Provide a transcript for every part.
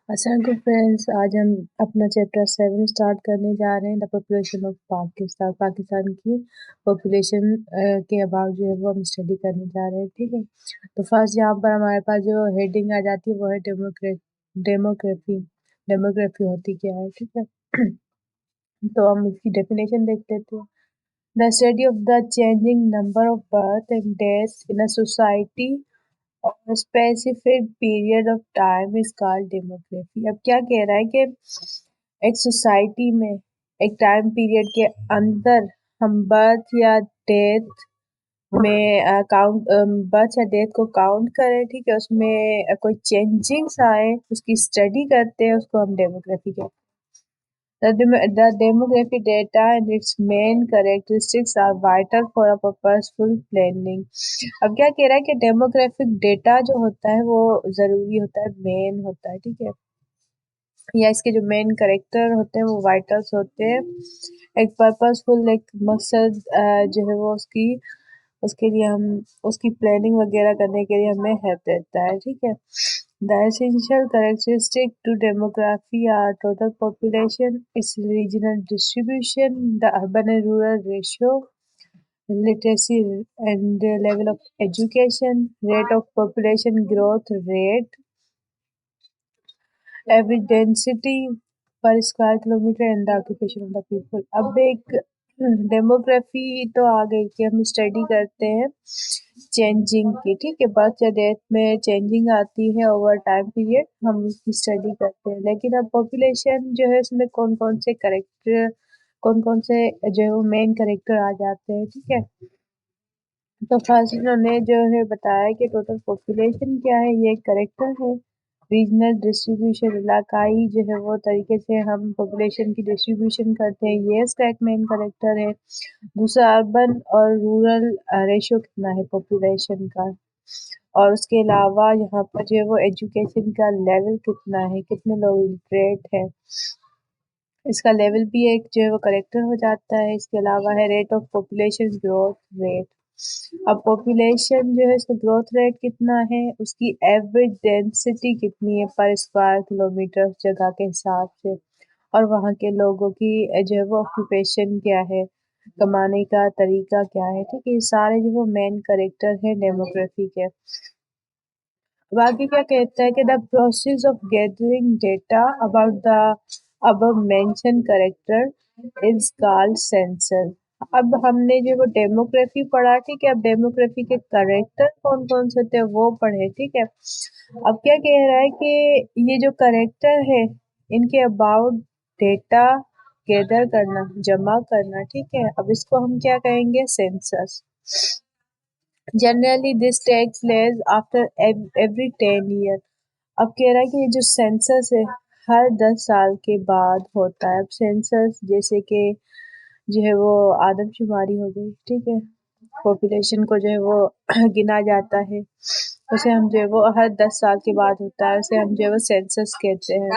अस्सलाम वालेकुम फ्रेंड्स, आज हम अपना चैप्टर 7 स्टार्ट करने जा रहे हैं। द पॉपुलेशन ऑफ पाकिस्तान की पॉपुलेशन के अबाउट जो है वो हम स्टडी करने जा रहे हैं। ठीक है, तो फर्स्ट यहाँ पर हमारे पास जो हेडिंग आ जाती है वो है डेमोग्राफी। डेमोग्राफी होती क्या है? ठीक है तो हम इसकी डेफिनेशन देख लेते हैं। The study of the changing number of birth and death in a society और specific period of time is called demography. अब क्या कह रहा है कि एक सोसाइटी में एक टाइम पीरियड के अंदर हम बर्थ या डेथ में काउंट बर्थ या डेथ को काउंट करें। ठीक है, उसमें कोई चेंजिंग्स आए उसकी स्टडी करते हैं, उसको हम डेमोग्राफी कहते हैं। The demographic data and its main characteristics are vital for a purposeful planning. अब क्या कह रहा है कि डेमोग्राफिक डेटा जो होता है वो ज़रूरी होता है, मेन होता है। ठीक है, या इसके जो मेन कैरेक्टर होते हैं वो वाइटल्स होते हैं। एक पर्पसफुल एक मकसद जो है वो उसके लिए हम उसकी प्लानिंग वगैरह करने के लिए हमें हेल्प देता है। ठीक है, the essential characteristic to demography are total population, its regional distribution, the urban and rural ratio, literacy and level of education, rate of population growth rate, average density पर square kilometre and the occupation of the people. अब एक demography तो आ गई कि हम study करते हैं changing की। ठीक है, बर्थ या डेथ में चेंजिंग आती है ओवर टाइम पीरियड, हम उसकी स्टडी करते हैं। लेकिन अब पॉपुलेशन जो है उसमें कौन कौन से जो है वो मेन करेक्टर आ जाते हैं। ठीक है, तो फर्स्ट इन्होंने जो है बताया कि टोटल पॉपुलेशन क्या है, ये एक करेक्टर है। रीजनल डिस्ट्रीब्यूशन, इलाकाई जो है वो तरीके से हम पॉपुलेशन की डिस्ट्रीब्यूशन करते हैं, ये इसका एक मेन करेक्टर है। दूसरा अर्बन और रूरल रेशियो कितना है पॉपुलेशन का, और उसके अलावा यहाँ पर जो है वो एजुकेशन का लेवल कितना है, कितने लोग लिटरेट है, इसका लेवल भी एक जो है वो करेक्टर हो जाता है। इसके अलावा है rate of population growth rate. अब पॉपुलेशन जो है इसका ग्रोथ रेट कितना है, उसकी एवरेज डेंसिटी कितनी है पर स्क्वायर किलोमीटर जगह के हिसाब से, और वहाँ के लोगों की जो है वो ऑक्यूपेशन क्या है, कमाने का तरीका क्या है। ठीक है, ये सारे जो वो मेन करेक्टर है डेमोग्राफी के। बाकी क्या कहता है कि the process of gathering data about the above mentioned character is called census. अब हमने जो वो डेमोग्राफी पढ़ा, ठीक है, अब डेमोग्राफी के करेक्टर कौन कौन से होते हैं वो पढ़े। ठीक है, अब क्या कह रहा है कि ये जो करेक्टर है इनके अबाउट डेटा गैदर करना, जमा करना। ठीक है, अब इसको हम क्या कहेंगे, census. Generally this takes place after every 10 year. अब कह रहा है कि ये जो सेंसस है हर 10 साल के बाद होता है। अब सेंसस जैसे कि जो है वो आदमशुमारी हो गई, ठीक है, पॉपुलेशन को जो है वो गिना जाता है, उसे हम जो है वो हर 10 साल के बाद होता है, उसे हम जो है वो सेंसस कहते हैं।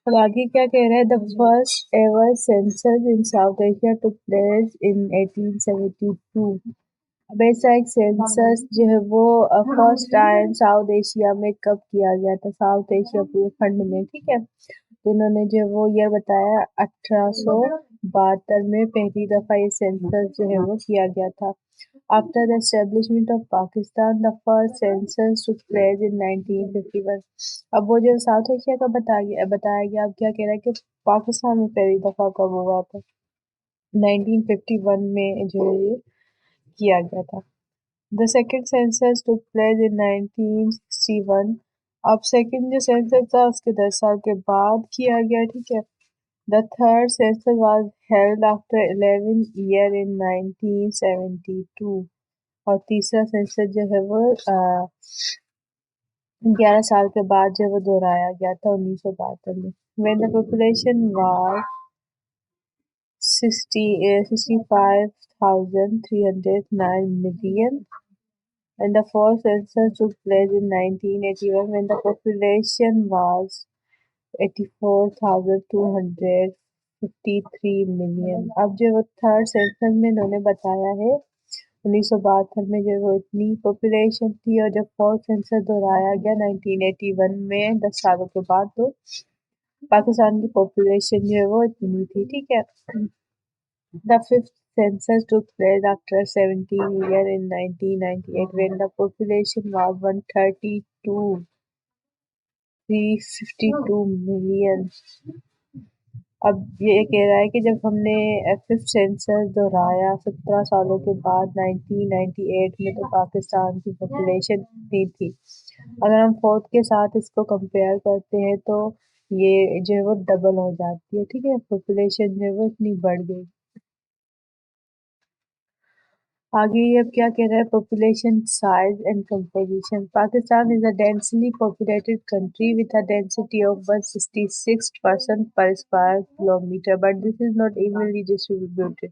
अब आगे क्या कह रहा है, the first ever census in south Asia took place in 1872। अब ऐसा एक सेंसस जो है वो फर्स्ट टाइम साउथ एशिया में कब किया गया था, साउथ एशिया पूरे खंड में। ठीक है, तो इन्होंने जो है वो ईयर बताया 1872 में पहली दफा ये सेंसस जो है वो किया गया था। After the establishment of Pakistan the first census took place in 1951। अब वो जो साउथ एशिया का बताया गया, अब क्या कह रहा है कि पाकिस्तान में पहली दफा कब हुआ था, 1951 में जो है ये किया गया था। The second census took place in 1961। अब सेकंड जो सेंसस था उसके 10 साल के बाद किया गया। ठीक है, the third census was held after 11 year in 1972। और तीसरा सेंसस जो है वो 11 साल के बाद जो है वो दोहराया गया था 1972 में। When the population was 65,309 million, and the fourth census took place in 1981 when the population was 84,253 million। अब जो वो थर्ड सेंसस में इन्होंने बताया है 1972 में जो वो इतनी पॉपुलेशन थी, और जब फोर्थ सेंसस दोहराया गया 1981 में 10 सालों के बाद, तो पाकिस्तान की पॉपुलेशन जो है वो इतनी थी, ठीक है। The fifth census took place after 17 years in 1998 when the population was 132 million. अब ये कह रहा है कि जब हमने फिफ्थ सेंसस दोहराया 17 सालों के बाद 1998 में, तो पाकिस्तान की पॉपुलेशन इतनी थी। अगर हम फोर्थ के साथ इसको कंपेयर करते हैं तो ये जो है वो डबल हो जाती है, ठीक है। पॉपुलेशन जो है वो इतनी बढ़ गई। आगे ये अब क्या कह रहा है, population size and composition. Pakistan is a densely populated country with a density of 166 person per square kilometre, but this is not evenly distributed.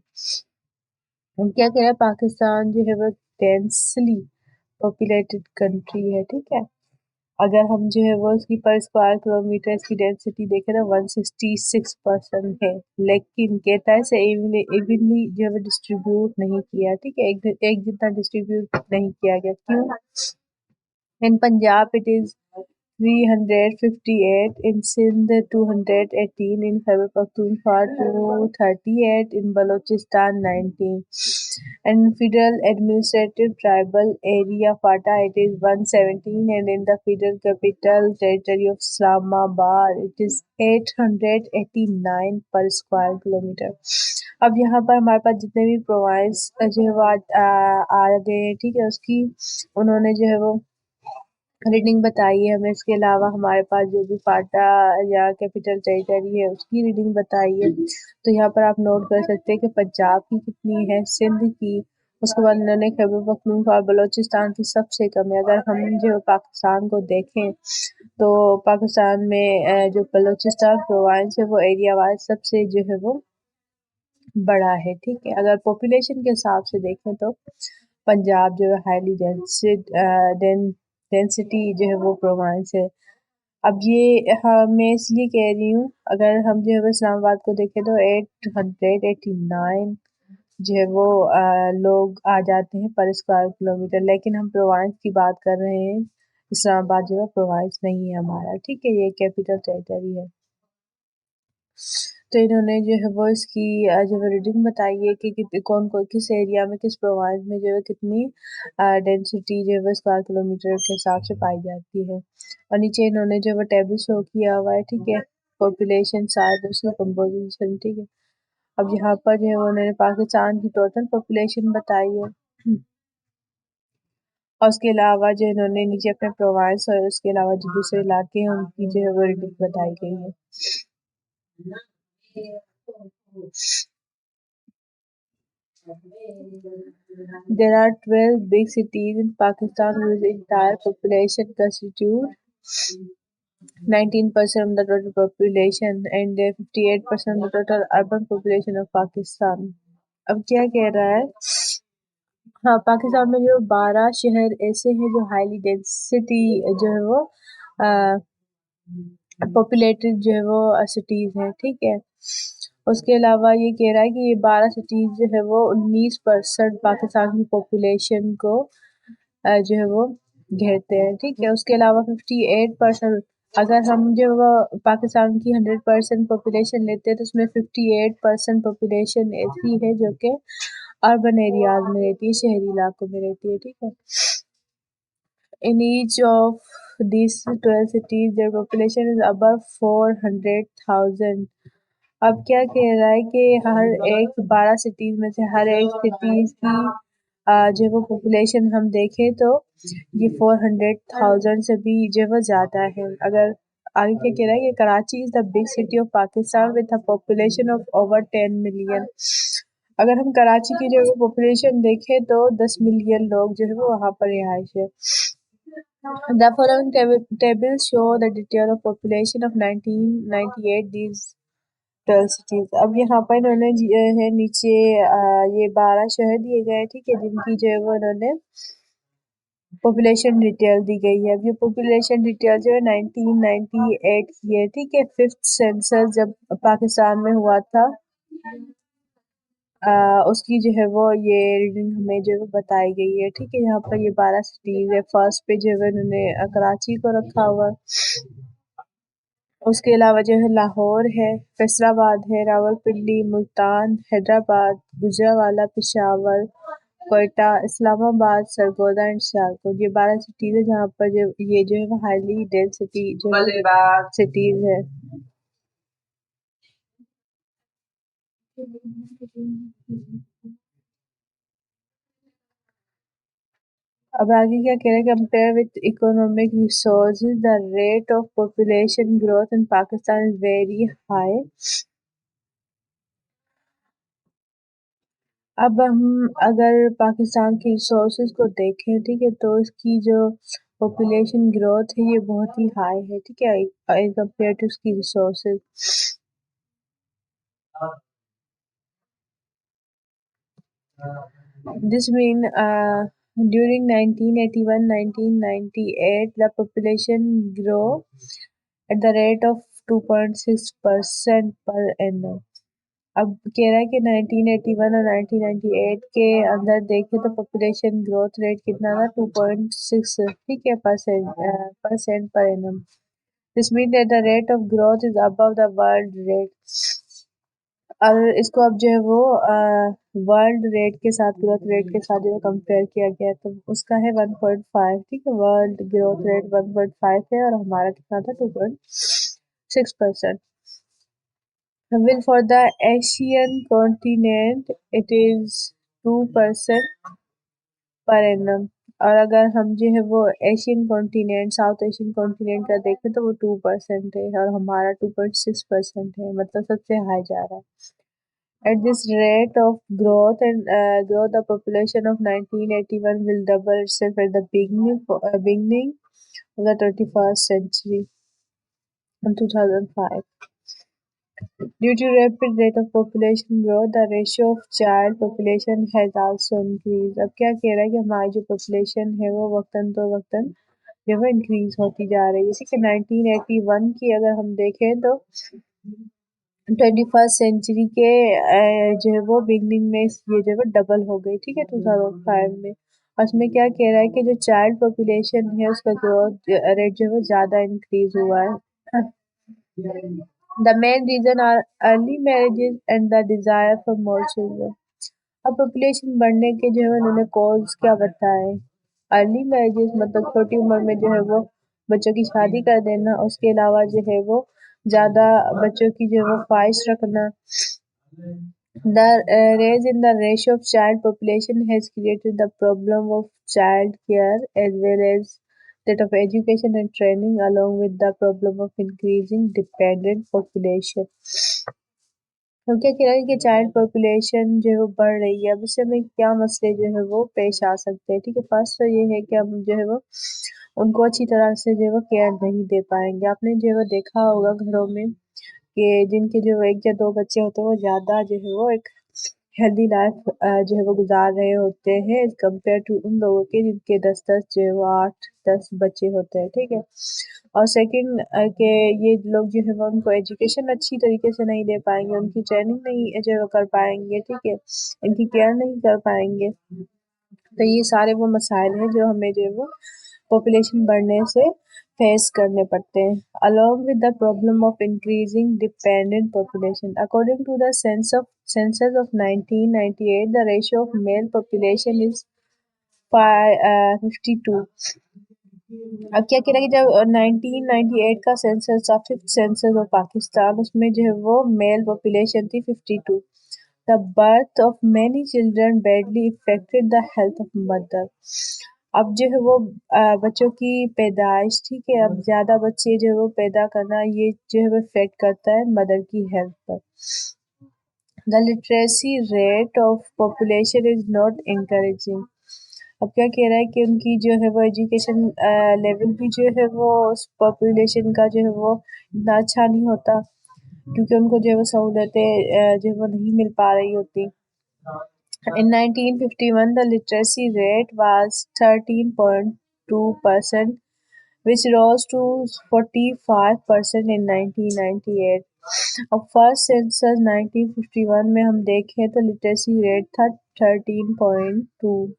हम क्या कह रहे हैं, पाकिस्तान जो है वो डेंसली पॉपुलेटेड कंट्री है, ठीक है। अगर हम जो है वो उसकी पर स्क्वायर किलोमीटर इसकी डेंसिटी देखें तो 166% है, लेकिन कहता है इसे इवनली जो है वो डिस्ट्रीब्यूट नहीं किया, ठीक है। एक जितना डिस्ट्रीब्यूट नहीं किया गया, क्यों? In Punjab it is 358, in Sindh 218, in Khyber Pakhtunkhwa 238, in Balochistan 19, and Federal Administrative Tribal Area FATA it is 117, and in the Federal Capital Territory of Islamabad it is 889 per square kilometer. अब यहाँ पर हमारे पास जितने भी प्रोवाइंस जो है वो आ गए हैं, ठीक है। उसकी उन्होंने जो है वो रीडिंग बताई है हमें। इसके अलावा हमारे पास जो भी फाटा या कैपिटल टेरिटरी है उसकी रीडिंग बताई है। तो यहाँ पर आप नोट कर सकते हैं कि पंजाब की कितनी है, सिंध की, उसके बाद इन्होंने खैबर पख्तूनख्वा और बलोचिस्तान की सबसे कम है। अगर हम जो पाकिस्तान को देखें तो पाकिस्तान में जो बलोचिस्तान प्रोविंस है वो एरिया वाइज सबसे जो है वो बड़ा है, ठीक है। अगर पॉपुलेशन के हिसाब से देखें तो पंजाब जो है हाईली डेंसिटी जो है वो प्रोविंस है। अब ये हाँ मैं इसलिए कह रही हूँ, अगर हम जो है वो इस्लामाबाद को देखें तो 889 जो है वो लोग आ जाते हैं पर स्क्वायर किलोमीटर, लेकिन हम प्रोविंस की बात कर रहे हैं। इस्लामाबाद जो है प्रोविंस नहीं है हमारा, ठीक है। ये कैपिटल टेरिटरी है। तो इन्होंने जो है वो इसकी जो है रीडिंग बताई है कि कौन कौन किस एरिया में किस प्रोविंस में जो है कितनी डेंसिटी जो है वो स्क्वायर किलोमीटर के हिसाब से पाई जाती है। और नीचे इन्होंने जो है वो टेबल शो किया हुआ है, ठीक है। पॉपुलेशन साइज उसकी कंपोजिशन, ठीक है। अब यहाँ पर जो है उन्होंने पाकिस्तान की टोटल पॉपुलेशन बताई है, और उसके अलावा जो इन्होंने नीचे अपने प्रोविंस और उसके अलावा जो दूसरे इलाके हैं उनकी जो है वो रीडिंग बताई गई है। There are 12 big cities in Pakistan whose entire population constitute 19% of the total population and 58% of the total urban population of Pakistan. अब क्या कह रहा है, हाँ पाकिस्तान में जो 12 शहर ऐसे हैं जो हाईली डेंसिटी जो है वो पॉपुलेटेड जो है वो सिटीज़ हैं, ठीक है। उसके अलावा ये कह रहा है कि ये 12 सिटीज़ जो है वो 19% पाकिस्तान की पॉपुलेशन को जो है वो घेरते हैं, ठीक है। उसके अलावा 58%, अगर हम जो वो पाकिस्तान की 100% पॉपुलेशन लेते हैं तो उसमें 58% पॉपुलेशन ऐसी है जो कि अर्बन एरियाज में रहती है, शहरी इलाकों में रहती है, ठीक है। In each of these 12 cities, their population is above 400,000. अब क्या कह रहा है कि हर एक 12 सिटीज में से हर एक सिटीज की जो वो पॉपुलेशन हम देखें तो ये 400,000 से भी जो वो ज़्यादा है। अगर आगे क्या कह रहा है कि Karachi is the big city of Pakistan with a population of over 10 million. अगर हम कराची की जो पॉपुलेशन देखें तो 10 मिलियन लोग जो है वो वहाँ पर रिहाइश है। The following tables show the detail of population of 1998 these 12 cities. अब यहाँ पर इन्होंने है नीचे ये 12 शहर दिए गए, ठीक है, जिनकी जो है वो इन्होंने पॉपुलेशन डिटेल दी गई है। अब ये पॉपुलेशन डिटेल जो है 1998 की है, ठीक है। फिफ्थ सेंसस जब पाकिस्तान में हुआ था उसकी जो है वो ये रीडिंग हमें जो है वो बताई गई है। ठीक है, यहाँ पर ये 12 सिटीज़ है। फर्स्ट पे जो है उन्होंने कराची को रखा हुआ है। उसके अलावा जो है लाहौर है, फैसलाबाद है, रावलपिंडी, मुल्तान, हैदराबाद, गुजरांवाला, पेशावर, क्वेटा, इस्लामाबाद, सरगोदा एंड सियालकोट। ये 12 सिटीज़ है जहाँ पर जो ये जो है वो हाईली डेंसिटी जो है सिटीज़ है। अब आगे क्या कह रहा है, compare with economic resources the rate of population growth in Pakistan is very high. अब हम अगर पाकिस्तान के रिसोर्सेज को देखें, ठीक है, तो इसकी जो पॉपुलेशन ग्रोथ है ये बहुत ही हाई है। ठीक है, एज कंपेयर टू इसकी resources. This mean during 1981-1998 the population grew at the rate of 2.6% per annum। अब कह रहा है कि 1981 और 1998 के अंदर देखें तो पॉपुलेशन ग्रोथ रेट कितना था, 2.6, ठीक है, percent per annum. This mean that the rate of growth is above the world rate. और इसको अब जो है वो वर्ल्ड रेट के साथ, ग्रोथ रेट के साथ जो है कंपेयर किया गया है, तो उसका है 1.5। ठीक है, वर्ल्ड ग्रोथ रेट 1.5 है और हमारा कितना था, 2.6%। Well, for the Asian continent, it is 2% per annum। और अगर हम जो है वो Asian continent, south Asian continent का देखें तो वो 2% है और हमारा 2.6% है, मतलब सबसे हाई जा रहा है। At this rate of growth and growth, the population of 1981 will double itself at the beginning of the 21st century in 2005। Due to rapid rate of population growth, the ratio of child population has also increased। अब क्या कह रहा है कि हमारी जो population है वो वक्तन तो वक्तन जो है इंक्रीज होती जा रही है। ठीक है, 1981 की अगर हम देखें तो 21st सेंचुरी के जो है वो बिगनिंग में ये जो है डबल हो गई। ठीक है, 2005 में। और उसमें क्या कह रहा है कि जो चाइल्ड पॉपुलेशन है उसका ग्रोथ रेट जो है वो ज़्यादा इंक्रीज हुआ है। The main reason are early marriages and the desire for more children। अब पॉपुलेशन बढ़ने के जो है उन्होंने कॉज क्या बताए। अर्ली मैरिजेस मतलब छोटी उम्र में जो है वो बच्चों की शादी कर देना, उसके अलावा जो है वो ज़्यादा बच्चों की जो है वो ख्वाहिश रखना। The rise in the ratio of child population has created the problem of child care as well as that of education and training, along with the problem of increasing dependent population। तो क्या कह रहा है कि child population जो है वो बढ़ रही है। अब इससे हमें क्या मसले जो है वो पेश आ सकते हैं। ठीक है, फर्स्ट तो ये है कि हम जो है वो उनको अच्छी तरह से जो है वो केयर नहीं दे पाएंगे। आपने जो है वो देखा होगा घरों में कि जिनके जो एक या दो बच्चे होते हैं वो ज़्यादा जो है वो एक हेल्दी लाइफ जो है वो गुजार रहे होते हैं एज़ कम्पेयर टू उन लोगों के जिनके 10-10 जो है वो 8-10 बच्चे होते हैं। ठीक है, और सेकंड कि ये लोग जो है वो उनको एजुकेशन अच्छी तरीके से नहीं दे पाएंगे, उनकी ट्रेनिंग नहीं जो है वो कर पाएंगे। ठीक है, इनकी केयर नहीं कर पाएंगे। तो ये सारे वो मसाइल हैं जो हमें जो है वो पॉपुलेशन बढ़ने से फेस करने पड़ते हैं। Along with the problem of increasing dependent population, according to the census of 1998 the ratio of male population is 52। अब क्या कह रहा है कि जब 1998 का सेंसस था, फिफ्थ सेंसस ऑफ पाकिस्तान, उसमें जो है वो मेल पॉपुलेशन थी 52। The birth of many children badly affected the health of mother. अब जो है वो बच्चों की पैदाइश, ठीक है, अब ज़्यादा बच्चे जो है वो पैदा करना ये जो है वो इफेक्ट करता है मदर की हेल्थ पर। The literacy rate of population is not encouraging. अब क्या कह रहा है कि उनकी जो है वो एजुकेशन लेवल भी जो है वो उस पॉपुलेशन का जो है वो इतना अच्छा नहीं होता, क्योंकि उनको जो है वो सहूलतें जो है वो नहीं मिल पा रही होती। In 1951, the literacy rate was 13.2%, which rose to 45% in 1998। अब फर्स्ट सेंसस 1951 में हम देखें तो लिटरेसी रेट था 13.2,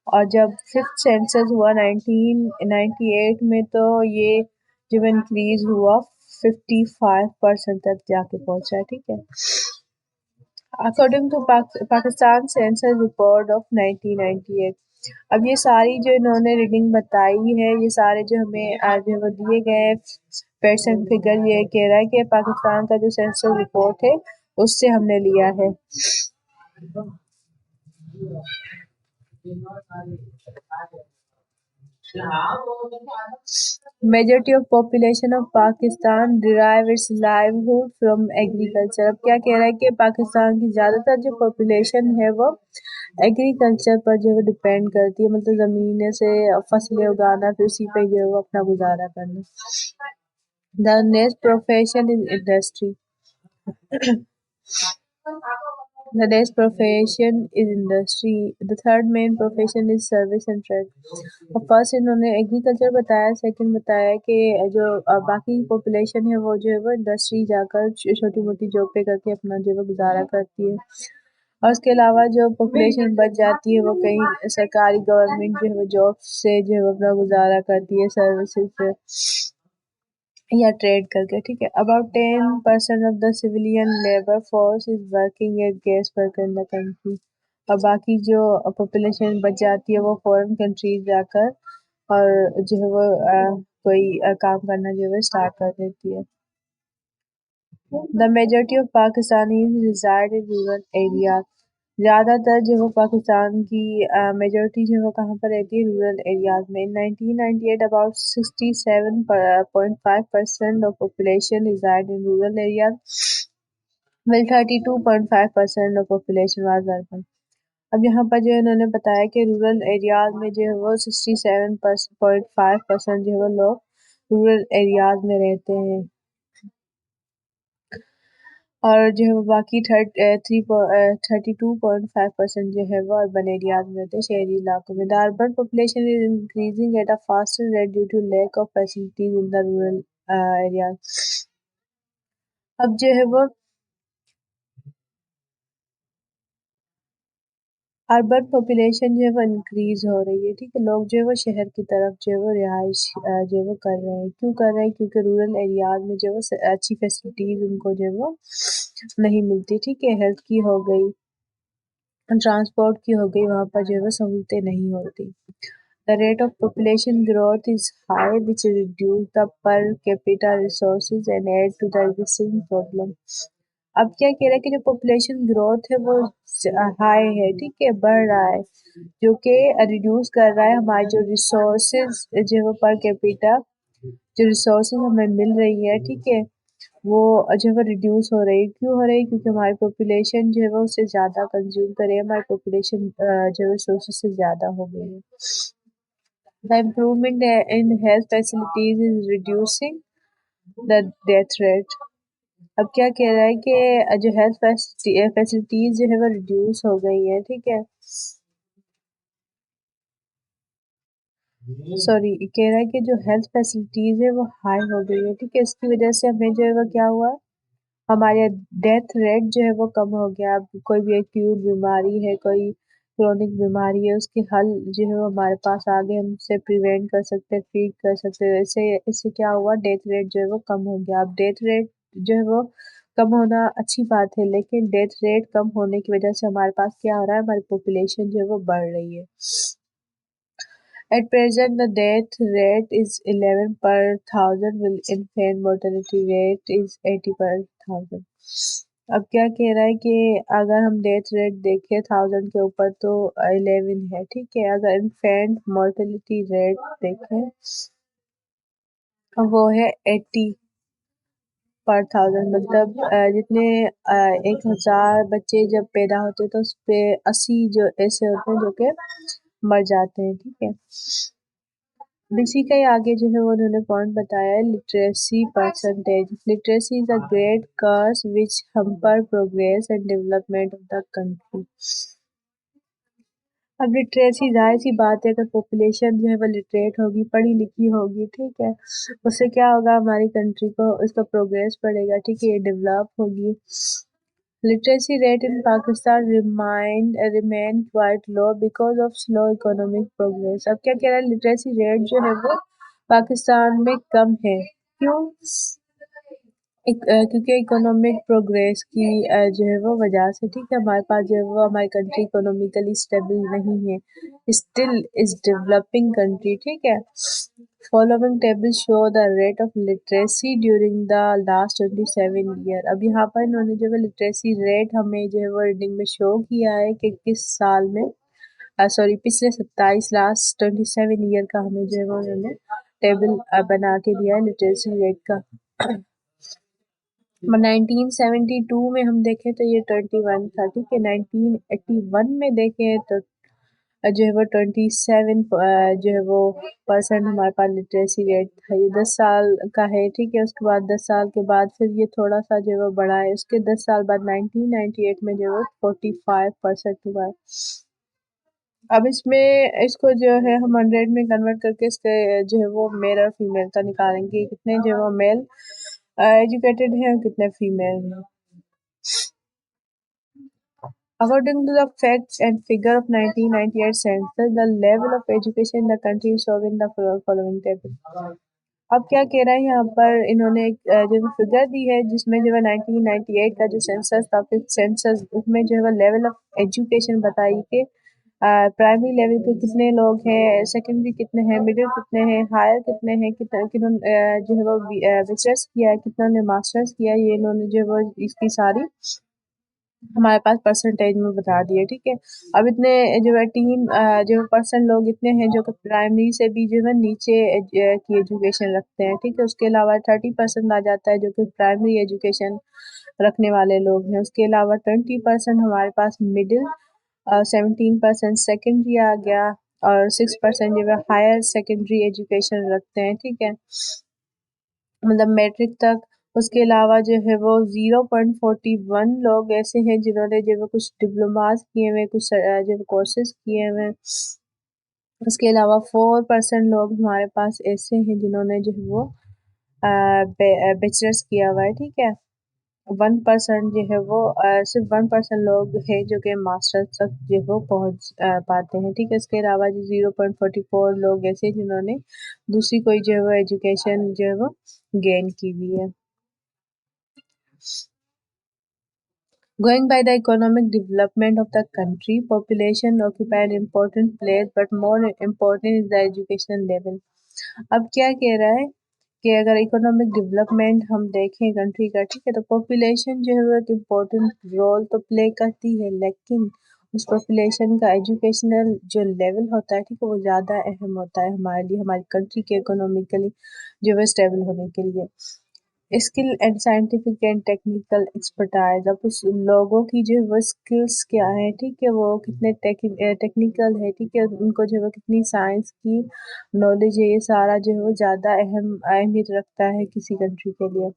और जब फिफ्थ सेंसस हुआ 1998 में तो ये जब इंक्रीज हुआ 55% तक जाके पहुंचा, ठीक है। According to Pakistan census report of 1998, अब ये सारी जो इन्होंने रीडिंग बताई है, ये सारे जो हमें आज वो दिए गए परसेंट फिगर, ये कह रहा है कि पाकिस्तान का जो सेंसस रिपोर्ट है उससे हमने लिया है। Majority of population of Pakistan derive its livelihood from agriculture। अब क्या कह रहा है कि पाकिस्तान की ज़्यादातर जो पॉपुलेशन है वो एग्रीकल्चर पर जो है डिपेंड करती है, मतलब ज़मीन से फसलें उगाना, फिर उसी पे जो है वो अपना गुजारा करना। The next profession is industry। The next profession is industry। The third main profession is service and trade। और फर्स्ट इन्होंने एग्रीकल्चर बताया, सेकंड बताया कि जो बाकी पॉपुलेशन है वो जो है वो इंडस्ट्री जाकर छोटी मोटी जॉब पे करके अपना जो है गुजारा करती है, और उसके अलावा जो पॉपुलेशन बच जाती है वो कहीं सरकारी गवर्नमेंट जो है वो जॉब से जो है अपना गुजारा करती है, सर्विसेज से या ट्रेड करके, ठीक है। About 10% of the civilian labour force is working at guest worker in the country. और बाकी जो पॉपुलेशन बच जाती है वो फॉरेन कंट्रीज जाकर और जो है वो कोई काम करना जो है स्टार्ट कर देती है। The majority of Pakistanis reside in rural area. ज़्यादातर जो है पाकिस्तान की मेजॉरिटी जो है वो कहाँ पर रहती है, रूरल एरियाज में। In 1998 about 67.5% of population reside in rural areas, well 32.5% of population was urban. अब यहाँ पर जो इन्होंने बताया कि रूरल एरियाज में जो है वो 67.5% जो है वो लोग रूरल एरियाज में रहते हैं, और जो है वो बाकी 32.5% जो है वो अर्बन एरियाज में रहते हैं, शहरी इलाकों में। The urban population is increasing at a faster rate due to lack of facilities in the rural areas. अब जो है वो अर्बन पॉपुलेशन जो है वो इंक्रीज हो रही है, ठीक है। लोग जो है वो शहर की तरफ जो है वो रिहाइश जो है वो कर रहे हैं। क्यों कर रहे हैं? क्योंकि रूरल एरियाज में जो है वो अच्छी फैसिलिटीज उनको जो है वो नहीं मिलती, ठीक है। हेल्थ की हो गई, ट्रांसपोर्ट की हो गई, वहाँ पर जो है वो सहूलतें नहीं होती। The rate of population growth is high, which reduce the per capita resources and add to the existing problem। अब क्या कह रहा है कि जो पॉपुलेशन ग्रोथ है वो हाई है, ठीक है, बढ़ रहा है, जो कि रिड्यूस कर रहा है हमारे जो रिसोर्सेज जो है वो पर कैपिटा जो रिसोर्सेज हमें मिल रही है, ठीक है, वो जो है वो रिड्यूस हो रही है। क्यों हो रही है? क्योंकि हमारी पॉपुलेशन जो है वो उससे ज़्यादा कंज्यूम करे, हमारी पॉपुलेशन जो है रिसोर्सेज से ज़्यादा हो गई है। The improvement in health facilities is reducing the death rate। अब क्या कह रहा है कि जो हेल्थ फैसिलिटीज जो है वो रिड्यूस हो गई है, ठीक है, सॉरी, कह रहा है कि जो हेल्थ फैसिलिटीज है वो हाई हो गई है, ठीक है। इसकी वजह से हमें जो है वो क्या हुआ, हमारे डेथ रेट जो है वो कम हो गया। अब कोई भी एक्यूट बीमारी है, कोई क्रोनिक बीमारी है, उसके हल जो है वो हमारे पास आ गए, हम उससे प्रिवेंट कर सकते हैं, ट्रीट कर सकते हैं। इससे क्या हुआ, डेथ रेट जो है वो कम हो गया। अब डेथ रेट जो है वो कम होना अच्छी बात है, लेकिन डेथ रेट कम होने की वजह से हमारे पास क्या हो रहा है, हमारी पॉपुलेशन जो है वो बढ़ रही है। At present, the death rate is 11 per thousand, while infant mortality rate is 80 per thousand। अब क्या कह रहा है कि अगर हम डेथ रेट देखें 1000 के ऊपर तो 11 है, ठीक है। अगर इन्फेंट मोर्टेलिटी रेट देखें वो है 80 पर थाउजेंड, मतलब जितने 1000 बच्चे जब पैदा होते हैं तो उस पे 80 जो ऐसे होते हैं जो कि मर जाते हैं, ठीक है। इसी का ही आगे जो है वो उन्होंने पॉइंट बताया है, literacy percentage. Literacy is a great curse which हमपर progress and development of the country. अब लिटरेसी ज़ाहिर सी बात है, अगर पॉपुलेशन जो है वो लिटरेट होगी, पढ़ी लिखी होगी, ठीक है, उससे क्या होगा, हमारी कंट्री को उसका प्रोग्रेस बढ़ेगा, ठीक है, ये डेवलप होगी। Literacy rate in Pakistan remain quite low because of slow economic progress. अब क्या कह रहा है, लिटरेसी रेट जो है वो पाकिस्तान में कम है। क्यों? क्योंकि इकोनॉमिक प्रोग्रेस की जो है वो वजह से, ठीक है, हमारे पास जो है वो हमारी कंट्री इकोनॉमिकली स्टेबल नहीं है, स्टिल इज डेवलपिंग कंट्री, ठीक है। Following table show the rate of literacy during the last 27 year. अब यहाँ पर इन्होंने जो है लिटरेसी रेट हमें जो है वो रीडिंग में शो किया है कि किस साल में, सॉरी पिछले 27 लास्ट 27 ईयर का हमें जो है वो उन्होंने टेबल बना के दिया है लिटरेसी रेट का। 1972 में हम देखें तो ये 21 था, ठीक है। 1981 में देखें तो जो है वो 27 जो है वो परसेंट हमारे पास लिटरेसी रेट था। ये 10 साल का है, ठीक है। उसके बाद 10 साल के बाद फिर ये थोड़ा सा जो है वो बढ़ा है। उसके 10 साल बाद 1998 में जो है वो 45% हुआ है। अब इसमें इसको जो है हम 100 में कन्वर्ट करके इसके जो है वो मेल और फीमेल का निकालेंगे, कितने जो है वो मेल एजुकेटेड हैं और कितने फीमेल हैं। According to the facts and figure of 1998 census, the level of education in the country is shown in the following table. अब क्या कह रहा है यहाँ पर, इन्होंने एक जो फिगर दी है जिसमें जो है 1998 का जो सेंसस था, फिफ्थ सेंसस, उसमें जो है लेवल ऑफ एजुकेशन बताई कि प्राइमरी लेवल पे कितने लोग हैं, सेकेंडरी कितने हैं, मिडिल कितने हैं, हायर कितने हैं, कितना किन्होंने जो है वो रिसर्च किया है, कितना ने मास्टर्स किया, ये इन्होंने जो है वो इसकी सारी हमारे पास परसेंटेज में बता दिए, ठीक है। अब इतने जो है टीन जो परसेंट लोग इतने हैं जो कि प्राइमरी से भी जो है नीचे की एजुकेशन रखते हैं, ठीक है। उसके अलावा 30% आ जाता है जो कि प्राइमरी एजुकेशन रखने वाले लोग हैं। उसके अलावा 20% हमारे पास मिडिल, 17% सेकेंडरी आ गया, और 6% जो है हायर सेकेंडरी एजुकेशन रखते हैं, ठीक है, मतलब मैट्रिक तक। उसके अलावा जो है वो 0.41 लोग ऐसे हैं जिन्होंने जो है कुछ डिप्लोमास किए हुए, कुछ जो है कोर्सेज किए हुए। उसके अलावा 4% लोग हमारे पास ऐसे हैं जिन्होंने जो है वो बैचलर्स किया हुआ है, ठीक है। 1% जो है वो सिर्फ 1% लोग हैं जो कि मास्टर्स तक जो है वो पहुंच पाते हैं, ठीक है। इसके अलावा जो 0.44 लोग ऐसे जिन्होंने दूसरी कोई जो है वो एजुकेशन जो है वो गेन की हुई है। Going by the economic development of the country, population occupy an important place, but more important is the education level. अब क्या कह रहा है कि अगर इकोनॉमिक डेवलपमेंट हम देखें कंट्री का, ठीक है, तो पॉपुलेशन जो है वो एक इम्पोर्टेंट रोल तो प्ले करती है, लेकिन उस पॉपुलेशन का एजुकेशनल जो लेवल होता है, ठीक है, वो ज़्यादा अहम होता है हमारे लिए, हमारी कंट्री के इकोनॉमिकली जो है स्टेबल होने के लिए। Skill and scientific and technical expertise, अब उस लोगों की जो है वो स्किल्स क्या है, ठीक है, वो कितने टेक्निकल है, ठीक है, उनको जो है वो कितनी साइंस की नॉलेज है, ये सारा जो है वो ज़्यादा अहमियत रखता है किसी कंट्री के लिए।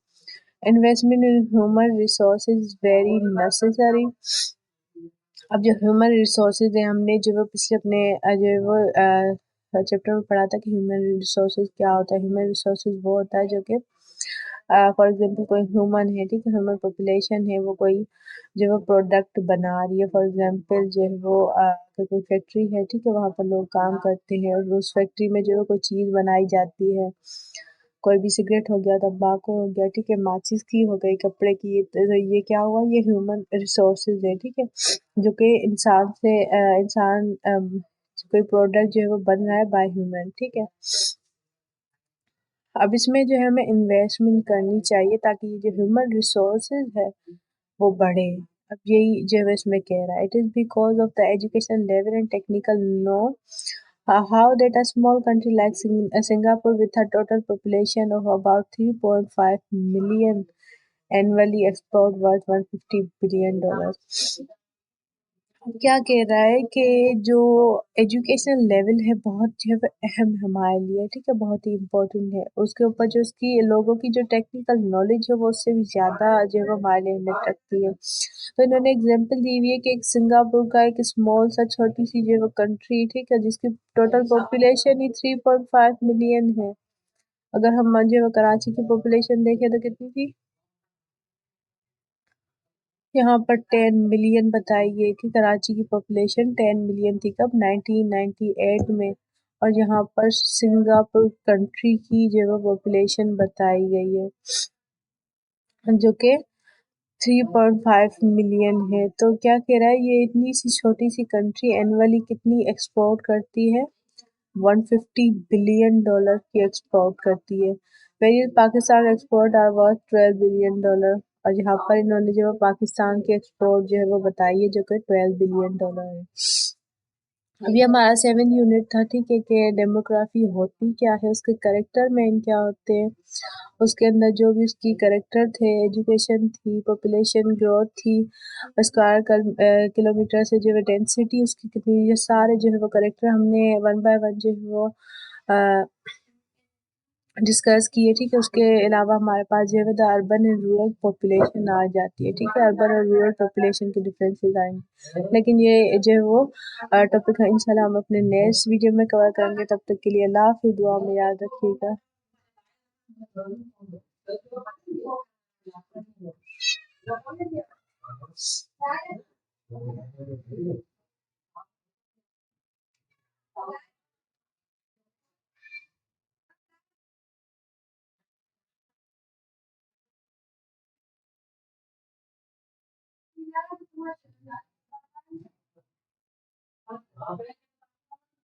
Investment in human resources very necessary. अब जो ह्यूमन रिसोर्सेज है, हमने जो वो पिछले अपने जो है वो चैप्टर में पढ़ा था कि ह्यूमन रिसोर्सेज क्या होता है। ह्यूमन रिसोर्सेज वो होता है जो कि फॉर एग्जांपल कोई ह्यूमन है, ठीक है, ह्यूमन पॉपुलेशन है, वो कोई जो वो प्रोडक्ट बना रही है, फॉर एग्जांपल जो है वो अगर कोई फैक्ट्री है, ठीक है, वहाँ पर लोग काम करते हैं और उस फैक्ट्री में जो है कोई चीज़ बनाई जाती है, कोई भी सिगरेट हो गया, तम्बाकू हो गया, ठीक है, माचिस की हो गई, कपड़े की, तो ये क्या हुआ, ये ह्यूमन रिसोर्सेज है, ठीक है, जो कि इंसान से इंसान कोई प्रोडक्ट जो है वो बन रहा है बाय ह्यूमन, ठीक है। अब इसमें जो है हमें इन्वेस्टमेंट करनी चाहिए ताकि ये जो ह्यूमन रिसोर्सेज है वो बढ़े। अब यही जो है इसमें कह रहा है, it is because of the education level and technical know how that a small country like Singapore with a total population of about 3.5 million annually export worth $150 billion. क्या कह रहा है कि जो एजुकेशनल लेवल है बहुत जो है वो अहम है हमारे लिए, ठीक है, बहुत ही इम्पोर्टेंट है। उसके ऊपर जो उसकी लोगों की जो टेक्निकल नॉलेज है वो उससे भी ज़्यादा जो है वो हमारे लिए अहमियत रखती है। तो इन्होंने एग्जांपल दी हुई है कि एक सिंगापुर का एक स्मॉल सा छोटी सी जो है वो कंट्री, ठीक है, जिसकी टोटल पॉपुलेशन ही 3.5 मिलियन है। अगर हम जो है वो कराची की पॉपुलेशन देखें तो कितनी थी, यहाँ पर 10 मिलियन बताई गई कि कराची की पॉपुलेशन 10 मिलियन थी कब 1998 में। और यहाँ पर सिंगापुर कंट्री की जो है पॉपुलेशन बताई गई है जो कि 3.5 मिलियन है। तो क्या कह रहा है ये इतनी सी छोटी सी कंट्री एनुअली कितनी एक्सपोर्ट करती है, 150 बिलियन डॉलर की एक्सपोर्ट करती है। Very Pakistan export are worth 12 billion dollar. और यहाँ पर इन्होंने जो है पाकिस्तान की एक्सपोर्ट जो है वो बताई है जो कि 12 बिलियन डॉलर है। अभी हमारा 7 यूनिट था, ठीक है, कि डेमोग्राफी होती क्या है, उसके करेक्टर मेन क्या होते हैं, उसके अंदर जो भी उसकी करेक्टर थे, एजुकेशन थी, पॉपुलेशन ग्रोथ थी, स्क्वायर किलोमीटर से जो है डेंसिटी उसकी कितनी, ये सारे जो है वो करेक्टर हमने वन बाय वन जो है वो डिस्कस किए, ठीक है। उसके अलावा हमारे पास जो है the urban and rural population आ जाती है, ठीक है, अर्बन और रूरल पॉपुलेशन के डिफरेंसेस आएंगे, लेकिन ये जो है वो टॉपिक है इंशाल्लाह हम अपने नेक्स्ट वीडियो में कवर करेंगे। तब तक के लिए अल्लाह हाफिज़, दुआ में याद रखिएगा।